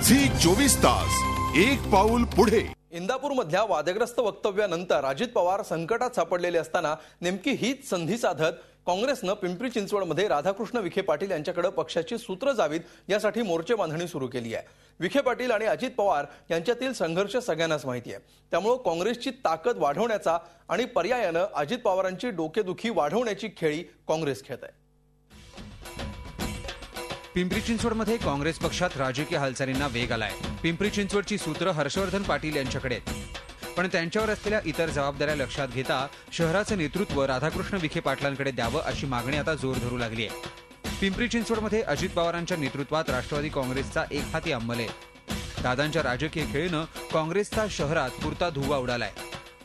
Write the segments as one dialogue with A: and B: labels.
A: Zee 24 तास एक पाऊल पुढे।
B: इंदापूरमधल्या वादग्रस्त वक्तव्यानंतर अजित पवार संकटात सापडलेले असताना नेमकी हीच संधी साधत काँग्रेसनं पिंपरी चिंचवडमध्ये राधाकृष्ण विखे पाटील यांच्याकडे पक्षाची सूत्र जावीत यासाठी मोर्चे बांधणी सुरू केली आहे। विखे पाटील आणि अजित पवार यांच्यातील संघर्ष सगळ्यांनाच माहिती आहे, त्यामुळे काँग्रेसची ताकद वाढवण्याचा आणि पर्यायाने अजित पवारांची डोकेदुखी वाढवण्याची खेळी काँग्रेस खेळत आहे।
C: पिंपरी चिंचवडमध्ये काँग्रेस पक्षात राजकीय हालचालींना वेग आलाय। पिंपरी चिंचवडची सूत्र हर्षवर्धन पाटील यांच्याकडे आहेत, पण त्यांच्यावर असलेल्या इतर जबाबदाऱ्या लक्षात घेता शहराचं नेतृत्व राधाकृष्ण विखे पाटलांकडे द्यावं अशी मागणी आता जोर धरू लागली आहे। पिंपरी चिंचवडमध्ये अजित पवारांच्या नेतृत्वात राष्ट्रवादी काँग्रेसचा एक हाती अंमल आहे। दादांच्या राजकीय खेळीनं काँग्रेसचा शहरात पुरता धुव्वा उडालाय,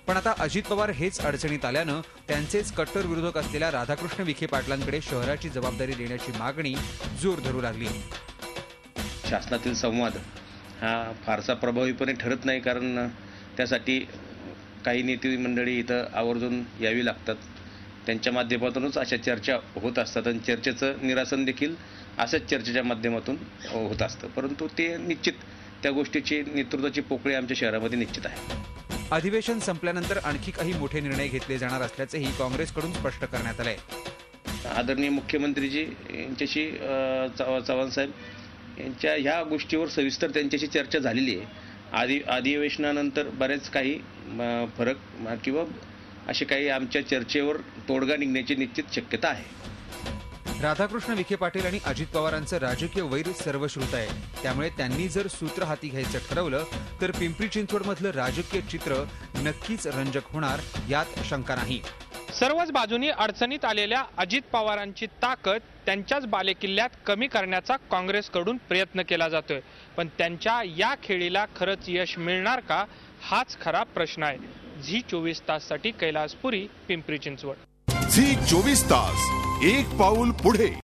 C: पण आता अजित पवार हेच अडचणीत आल्यानं त्यांचेच कट्टर विरोधक असलेल्या राधाकृष्ण विखे पाटलांकडे शहराची जबाबदारी देण्याची मागणी जोर धरू लागली आहे।
D: शासनातील संवाद हा फारसा प्रभावीपणे ठरत नाही, कारण त्यासाठी काही नेते मंडळी इथं आवर्जून यावी लागतात। त्यांच्या माध्यमातूनच अशा चर्चा होत असतात आणि चर्चेचं निरासन देखील अशाच चर्चेच्या माध्यमातून होत असतं, परंतु ते निश्चित त्या गोष्टीची नेतृत्वाची पोकळी आमच्या शहरामध्ये निश्चित आहे।
C: अधिवेशन संपल्यानंतर आणखी काही मोठे निर्णय घेतले जाणार असल्याचेही काँग्रेसकडून स्पष्ट करण्यात आले।
D: आदरणीय मुख्यमंत्रीजी यांच्याशी चव्हाण साहेब यांच्या ह्या गोष्टीवर सविस्तर त्यांच्याशी चर्चा झालेली आहे। अधिवेशनानंतर बरेच काही फरक किंवा असे काही आमच्या चर्चेवर तोडगा निघण्याची निश्चित शक्यता आहे।
C: राधाकृष्ण विखे पाटील आणि अजित पवारांचं राजकीय वैर सर्वश्रुत आहे, त्यामुळे त्यांनी जर सूत्र हाती घ्यायचं ठरवलं तर पिंपरी चिंचवडमधलं राजकीय चित्र नक्कीच रंजक होणार यात शंका नाही।
E: सर्वच बाजूनी अडचणीत आलेल्या अजित पवारांची ताकद त्यांच्याच बालेकिल्ल्यात कमी करण्याचा काँग्रेसकडून प्रयत्न केला जातोय, पण त्यांच्या या खेळीला खरंच यश मिळणार का हाच खरा प्रश्न आहे। झी 24 ताससाठी कैलासपुरी, पिंपरी चिंचवड।
A: झी 24 तास एक पाऊल पुढे।